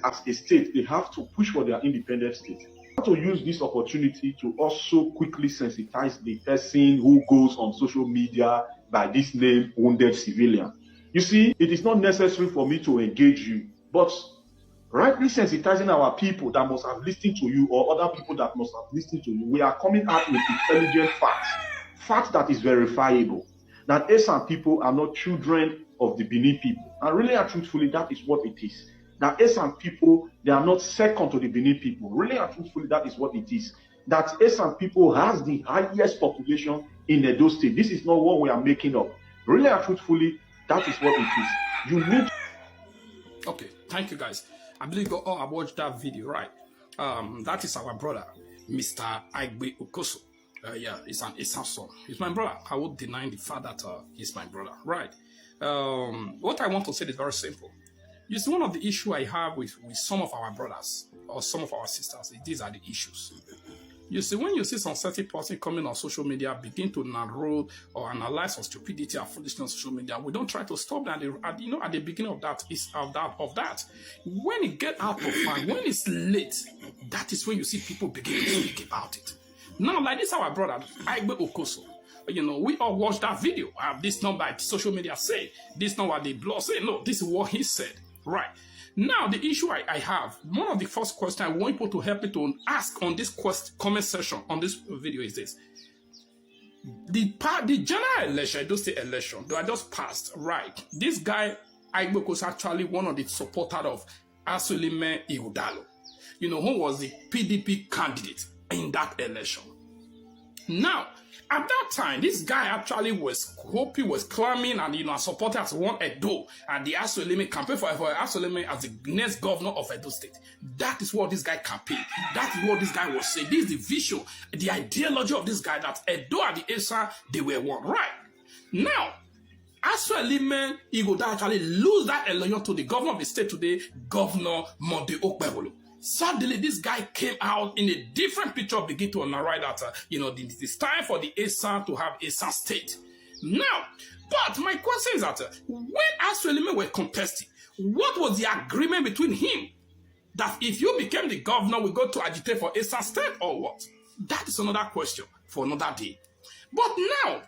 as a state, they have to push for their independent state. I want to use this opportunity to also quickly sensitize the person who goes on social media by this name, wounded civilian. You see, it is not necessary for me to engage you, but rightly sensitizing our people that must have listened to you, or other people that must have listened to you, we are coming out with intelligent facts that is verifiable, that Esan people are not children of the Benin people. And really and truthfully, that is what it is. That Esan people, they are not second to the Benin people. Really and truthfully, that is what it is. That Esan people has the highest population in Edo State. This is not what we are making up. Really and truthfully, that is what it is. You need. Okay, thank you guys. I believe you all have watched that video, right? That is our brother, Mr. Aigbe Okoso. Yeah, it's an Esan son. He's my brother. I won't deny the fact that he's my brother, right? What I want to say is very simple. You see, one of the issues I have with some of our brothers or some of our sisters, these are the issues. You see, when you see some certain person coming on social media, begin to narrow or analyze some stupidity or foolishness on social media, we don't try to stop that. At the beginning of that is of that. When it get out of hand, when it's late, that is when you see people begin to speak about it. Now, like this, our brother Aigbe Okoso. You know, we all watched that video. This number social media say, this number the blog say. No, this is what he said. Right. Now, the issue I have, one of the first questions I want people to help me to ask on this comment section on this video is this. The general election, I don't say election, though I just passed, right? This guy, Aigbe was actually one of the supporters of Asolime Ighodalo, you know, who was the PDP candidate in that election. Now, at that time, this guy actually was hoping, was claiming, and you know, supported as one Edo, and the Asolime campaign for Asolime as the next governor of Edo State. That is what this guy campaigned. That is what this guy was saying. This is the vision, the ideology of this guy, that Edo and the Esan, they were one. Right. Now, Asolime Ighodalo actually lose that election to the governor of the state today, Governor Monday Okpebholo. Suddenly, this guy came out in a different picture, begin to narrate that, you know, it's time for the Esan to have Esan state. Now, but my question is that when Asolime were contesting, what was the agreement between him that if you became the governor, we go to agitate for Esan state or what? That is another question for another day. But now,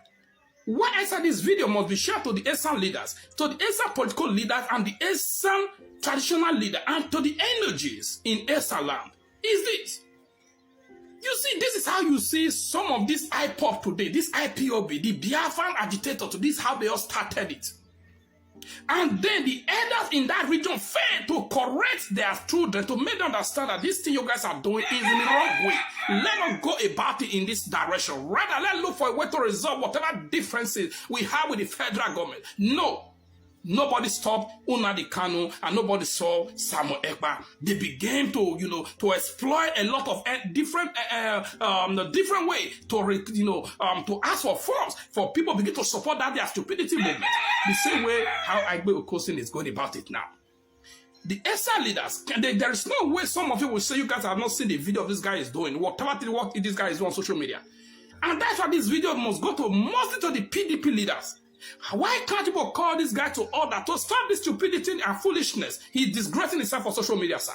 why I said this video must be shared to the Esan leaders, to the Esan political leaders and the Esan traditional leader, and to the energies in Esan land, is this. You see, this is how you see some of this esan-ipob today, this IPOB, the Biafran agitator, to this how they all started it. And then the elders in that region failed to correct their children, to make them understand that this thing you guys are doing is in the wrong way. Let us go about it in this direction. Rather, let's look for a way to resolve whatever differences we have with the federal government. No. Nobody stopped Nnamdi Kanu and nobody saw Samuel Ekpa. They began to, you know, to exploit a lot of different way to ask for funds for people begin to support that their stupidity movement. The same way how Aigbe Okoso is going about it now. The Esan leaders, there is no way some of you will say you guys have not seen the video of this guy is doing, whatever what this guy is doing on social media. And that's why this video must go to mostly to the PDP leaders. Why can't people call this guy to order to stop this stupidity and foolishness? He's disgracing himself on social media, sir.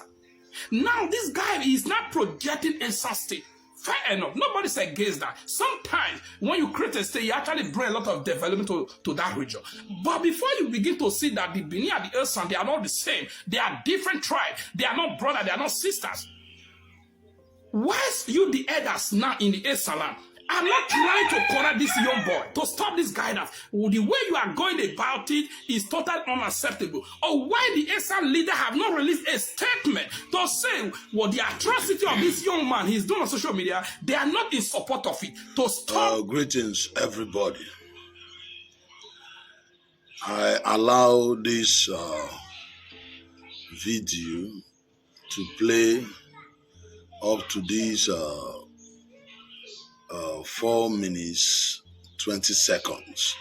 Now this guy is not projecting Esan state. Fair enough. Nobody's against that. Sometimes when you create a state, you actually bring a lot of development to that region. But before you begin to see that the Benin and the Esan, they are not the same. They are different tribes. They are not brothers. They are not sisters. Why is you the elders now in the Esan land? I'm not trying to corner this young boy, to stop this guidance. The way you are going about it is totally unacceptable. Or why the Esan leader have not released a statement to say what the atrocity of this young man he's doing on social media, they are not in support of it. To stop. Greetings, everybody. I allow this video to play up to this 4 minutes 20 seconds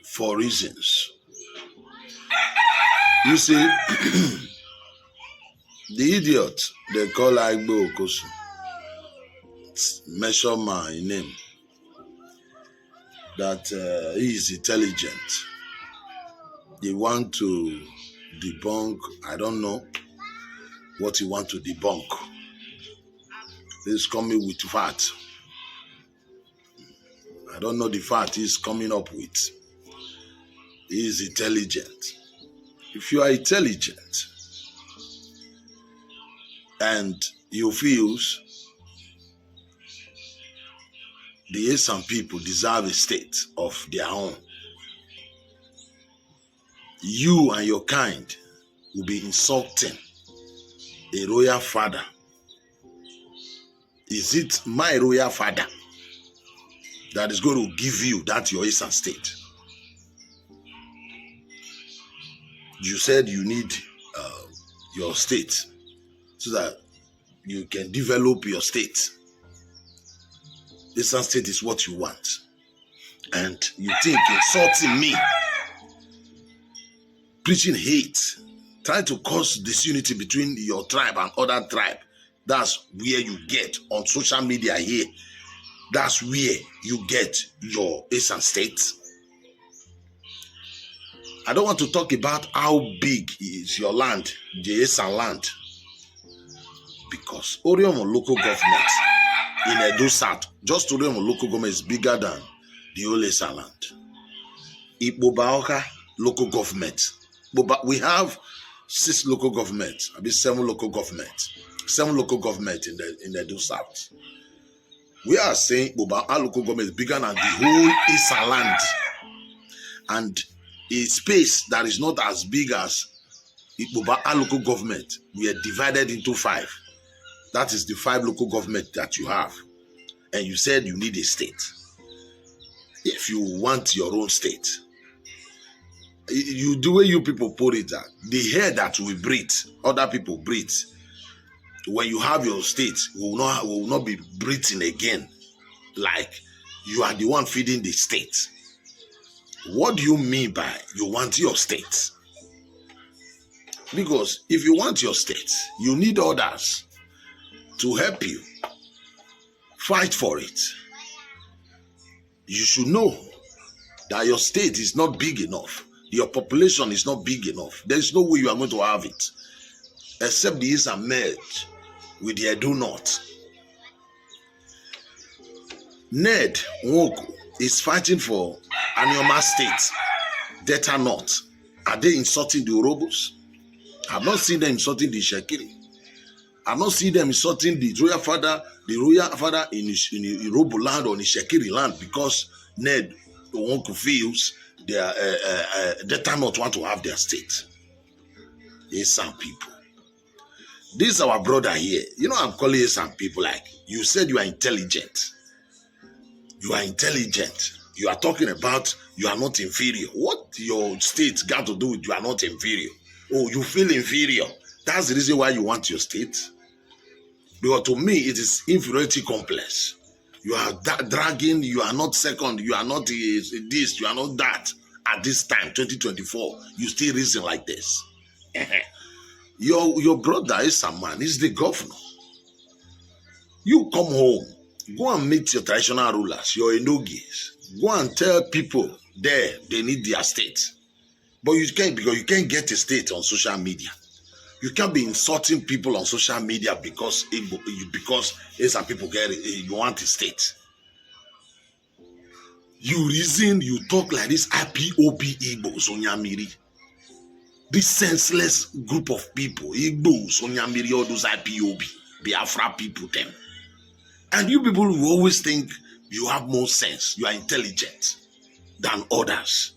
for reasons. You see, the idiot they call Aigbe Okoso, measure my name, that he is intelligent. They want to debunk, I don't know, what you want to debunk. He's coming with fact. I don't know the fact he's coming up with. He is intelligent. If you are intelligent and you feel the Esan people deserve a state of their own, you and your kind will be insulting a royal father. Is it my royal father that is going to give you that your Esan state? You said you need your state so that you can develop your state. Esan state is what you want. And you think insulting me, preaching hate, trying to cause disunity between your tribe and other tribe. That's where you get on social media here. That's where you get your Esan state. I don't want to talk about how big is your land, the Esan land. Because Orion local government in Edo South, just Orion local government is bigger than the whole Esan land. Ipob local government. We have 6 local governments, I mean 7 local governments. 7 local governments in the Edo South. We are saying our local government is bigger than the whole Esan land. And a space that is not as big as our local government, we are divided into 5. That is the 5 local government that you have. And you said you need a state. If you want your own state, you the way you people put it, the air that we breathe, other people breathe. When you have your state, will not be breathing again. Like you are the one feeding the state. What do you mean by you want your state? Because if you want your state, you need others to help you fight for it. You should know that your state is not big enough. Your population is not big enough. There is no way you are going to have it. Except the Esan merge with the Edo North. Ned Nwoko is fighting for Anioma State, Delta North. Are they insulting the Orobos? I've not seen them insulting the Shekiri. I've not seen them insulting the royal father in Irobo land or in Shekiri land because Ned Nwoko feels their Delta North want to have their state. Esan people. This is our brother here. You know I'm calling Esan people like, you said you are intelligent. You are intelligent. You are talking about you are not inferior. What your state got to do with you are not inferior? Oh, you feel inferior. That's the reason why you want your state. Because to me, it is inferiority complex. You are dragging, you are not second, you are not this, you are not that. At this time, 2024, you still reason like this. Your brother is a man, he's the governor. You come home, go and meet your traditional rulers, your enogis. Go and tell people there they need their state. But you can't, because you can't get a state on social media. You can't be insulting people on social media because some people you want a state. You reason, you talk like this IPOB Igbos Onyamiri. This senseless group of people, Igbos Onyamiri, all those IPOB, Biafra people, them. And you people will always think you have more sense, you are intelligent than others.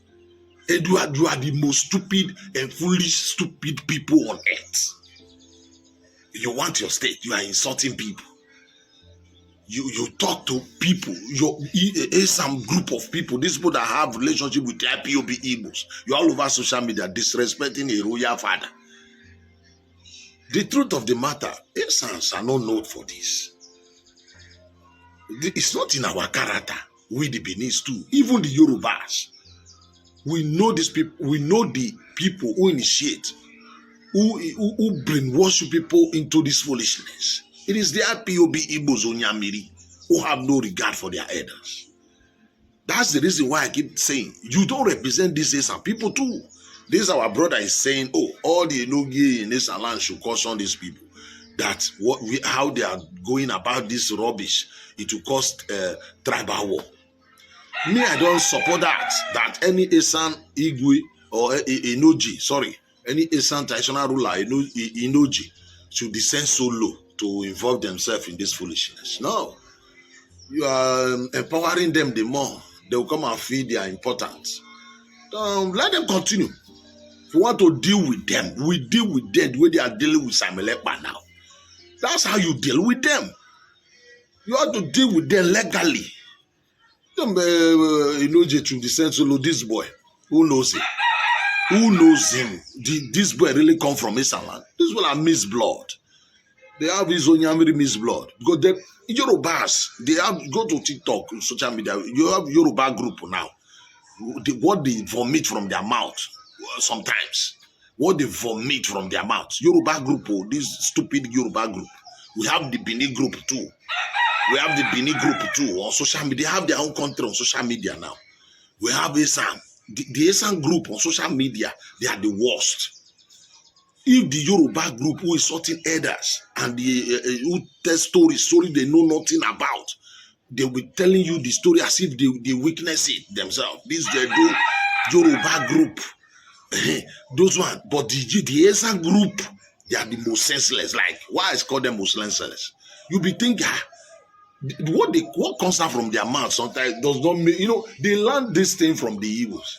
And you are the most stupid and foolish, stupid people on earth. You want your state, you are insulting people. You talk to people, some group of people, these people that have relationship with the IPOB Igbos. You're all over social media disrespecting a royal father. The truth of the matter, Esans are not known for this. It's not in our character. We the Benin too, even the Yorubas. We know these people. We know the people who initiate, who brainwash people into this foolishness. It is the IPOB Igbos Onyamiri who have no regard for their elders. That's the reason why I keep saying you don't represent these Esan people too. This our brother is saying, oh, all the Enogi in Esan land should caution these people. that how they are going about this rubbish, it will cause tribal war. Me, I don't support that any esan-ipob or enoji, sorry, any esan traditional ruler, enoji, should descend so low to involve themselves in this foolishness. No. You are empowering them the more. They will come and feel their importance. Let them continue. If you want to deal with them, we deal with them the way they are dealing with Simon Ekpa now. That's how you deal with them. You have to deal with them legally. Enoji to descend so low, this boy, who knows him? Who knows him? This boy really come from Esan? This one are mixed blood. They have his own Yamiri mixed blood. Because the Yorubas, they have, go to TikTok, social media, you have Yoruba group now. What they vomit from their mouth, sometimes. What they vomit from their mouth. Yoruba group, this stupid Yoruba group. We have the Bini group too. We have the Bini group too on social media. They have their own country on social media now. We have Esan. The Esan group on social media, they are the worst. If the Yoruba group who is sorting elders and who tell stories they know nothing about, they will be telling you the story as if they witness it themselves. This the Yoruba group, those one. But the Esan group, they are the most senseless. Like, why is called them most senseless? You be thinking, what comes out from their mouth sometimes does not mean, they learn this thing from the Igbos.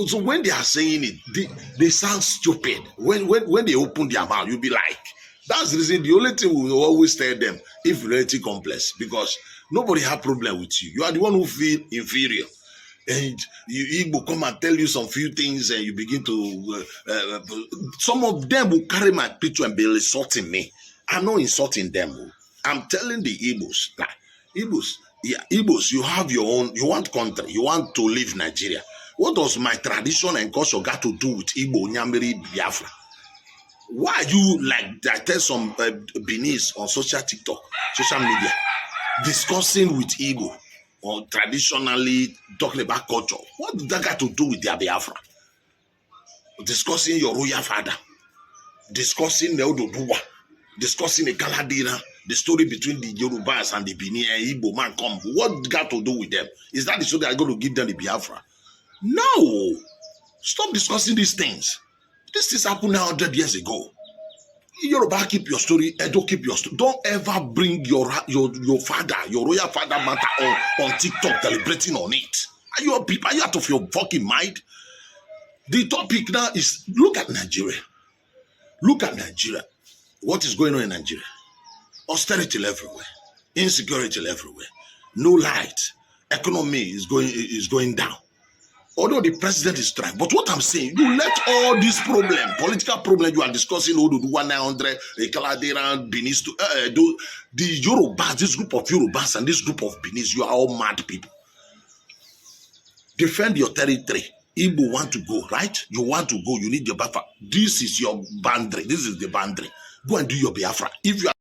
So when they are saying it, they sound stupid. When they open their mouth, you'll be like, that's the reason. The only thing we will always tell them, inferiority complex, because nobody have problem with you. You are the one who feel inferior. And Igbo come and tell you some few things and you begin to, some of them will carry my picture and be insulting me. I'm not insulting them. I'm telling the Igbos, like, Igbos, you have your own, you want country, you want to live Nigeria. What does my tradition and culture got to do with Igbo, Nyamiri, Biafra? Why are you like, I tell some Benis on social media, discussing with Igbo or traditionally talking about culture? What does that got to do with their Biafra? Discussing your royal father, discussing the Ododuwa, discussing the Galadina, the story between the Yorubas and the Bini and Igbo man come. What got to do with them? Is that the story that are going to give them the Biafra? No. Stop discussing these things. This things happened 100 years ago. Yoruba, keep your story. Edo, keep your story. Don't ever bring your father, your royal father matter on TikTok, celebrating on it. Are you out of your fucking mind? The topic now is, look at Nigeria. Look at Nigeria. What is going on in Nigeria? Austerity everywhere. Insecurity everywhere. No light. Economy is going down. Although the president is trying, but what I'm saying, you let all these problems, political problems you are discussing, Oduduwa 900, Kaladera, Benis, the Yorubas, this group of Yorubas and this group of Benis, you are all mad people. Defend your territory. Igbo want to go, right? You want to go, you need your Biafra. This is your boundary. This is the boundary. Go and do your Biafra. If you are